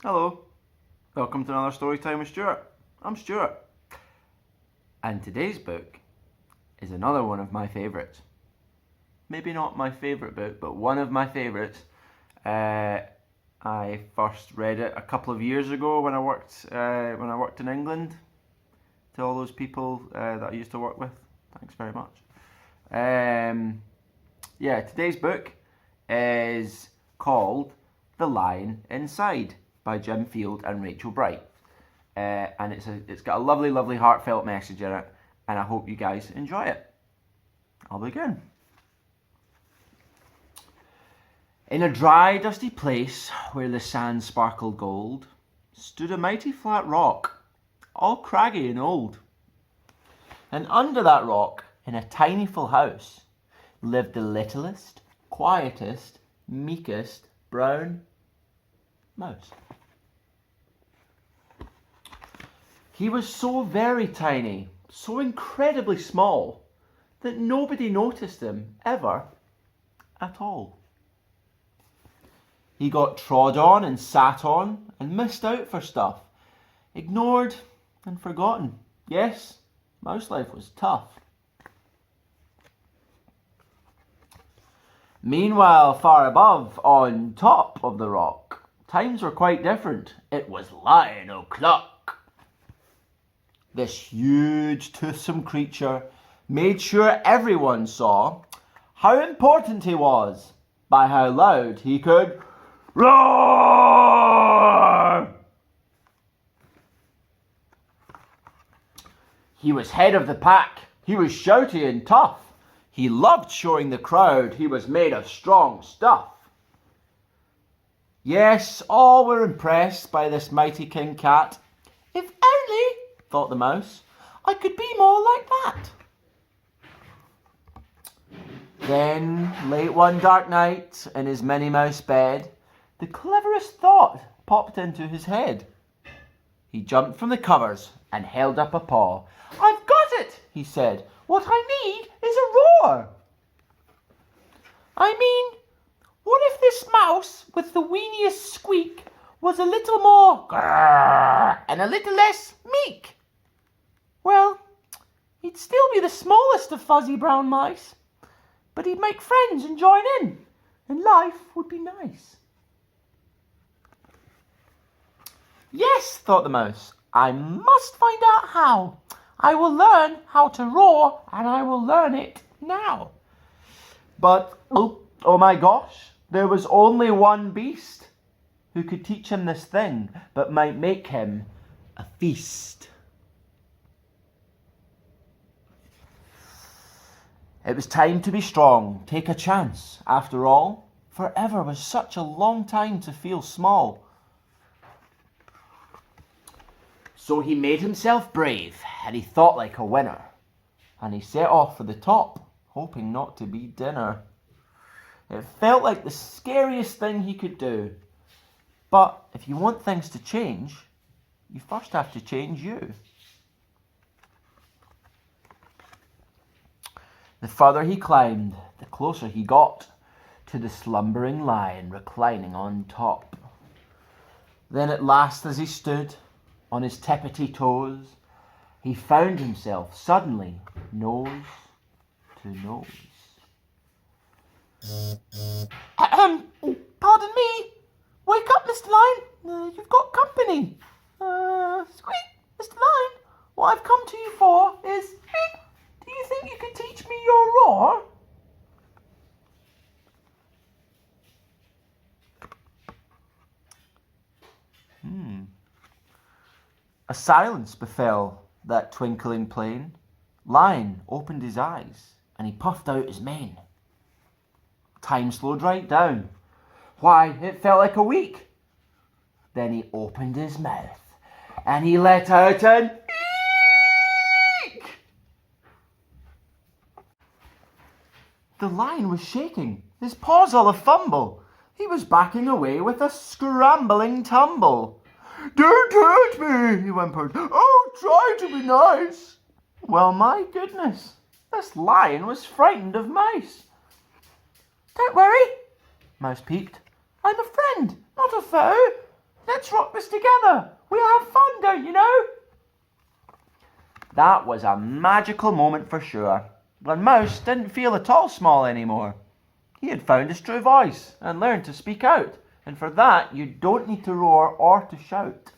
Hello, welcome to another Storytime with Stuart. I'm Stuart, and today's book is another one of my favourites. Maybe not my favourite book, but one of my favourites. I first read it a couple of years ago when I worked in England. To all those people that I used to work with, thanks very much. Today's book is called The Lion Inside by Jim Field and Rachel Bright, and it's got a lovely heartfelt message in it, and I hope you guys enjoy it. I'll begin. In a dry, dusty place where the sand sparkled gold stood a mighty flat rock, all craggy and old. And under that rock, in a tiny full house, lived the littlest, quietest, meekest brown mouse. He was so very tiny, so incredibly small, that nobody noticed him ever at all. He got trod on and sat on and missed out for stuff, ignored and forgotten. Yes, mouse life was tough. Meanwhile, far above, on top of the rock, times were quite different. It was Lion O'Clock. This huge, toothsome creature made sure everyone saw how important he was by how loud he could roar. He was head of the pack. He was shouty and tough. He loved showing the crowd he was made of strong stuff. Yes, all were impressed by this mighty king cat. If only, thought the mouse, I could be more like that. Then, late one dark night, in his Minnie Mouse bed, the cleverest thought popped into his head. He jumped from the covers and held up a paw. I've got it, he said. What I need is a roar. I mean, what if this mouse with the weeniest squeak was a little more grrr and a little less meek? Well, he'd still be the smallest of fuzzy brown mice, but he'd make friends and join in, and life would be nice. Yes, thought the mouse, I must find out how. I will learn how to roar, and I will learn it now. But, oh my gosh, there was only one beast who could teach him this thing, but might make him a feast. It was time to be strong, take a chance. After all, forever was such a long time to feel small. So he made himself brave, and he thought like a winner. And he set off for the top, hoping not to be dinner. It felt like the scariest thing he could do. But if you want things to change, you first have to change you. The further he climbed, the closer he got to the slumbering lion reclining on top. Then at last, as he stood on his tippity toes, he found himself suddenly nose to nose. Pardon me. Wake up, Mr. Lion. You've got company. Squeak, Mr. Lion. What I've come to you for is, do you think you could teach me your roar? A silence befell that twinkling plain. Lion opened his eyes, and he puffed out his mane. Time slowed right down. Why, it felt like a week. Then he opened his mouth, and he let out an eek! The lion was shaking, his paws all a-fumble. He was backing away with a scrambling tumble. Don't hurt me, he whimpered. Oh, try to be nice. Well, my goodness, this lion was frightened of mice. Don't worry, Mouse peeped. I'm a friend, not a foe. Let's Let's rock this together. We'll have fun, don't you know? That was a magical moment for sure. When Mouse didn't feel at all small anymore. He had found his true voice and learned to speak out. And for that, you don't need to roar or to shout.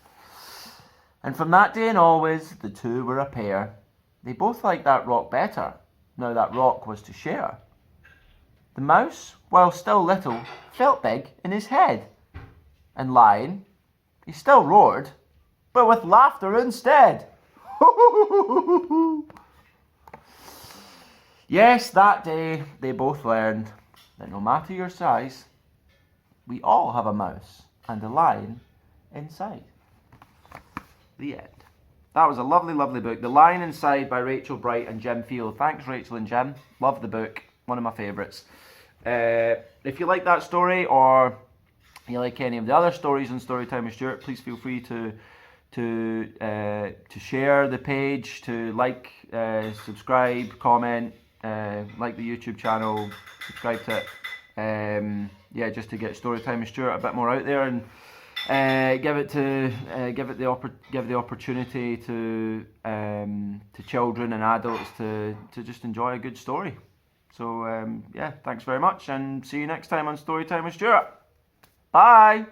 And from that day and always, the two were a pair. They both liked that rock better. Now that rock was to share. The mouse, while still little, felt big in his head. And Lion, he still roared, but with laughter instead. Yes, that day they both learned that no matter your size, we all have a mouse and a lion inside. The end. That was a lovely, lovely book. The Lion Inside by Rachel Bright and Jim Field. Thanks, Rachel and Jim. Love the book. One of my favourites. If you like that story, or you like any of the other stories on Storytime with Stuart, please feel free to share the page, to like, subscribe, comment, like the YouTube channel, subscribe to it. Yeah, just to get Storytime with Stuart a bit more out there, and give the opportunity to children and adults to just enjoy a good story. So yeah, thanks very much, and see you next time on Storytime with Stuart. Bye.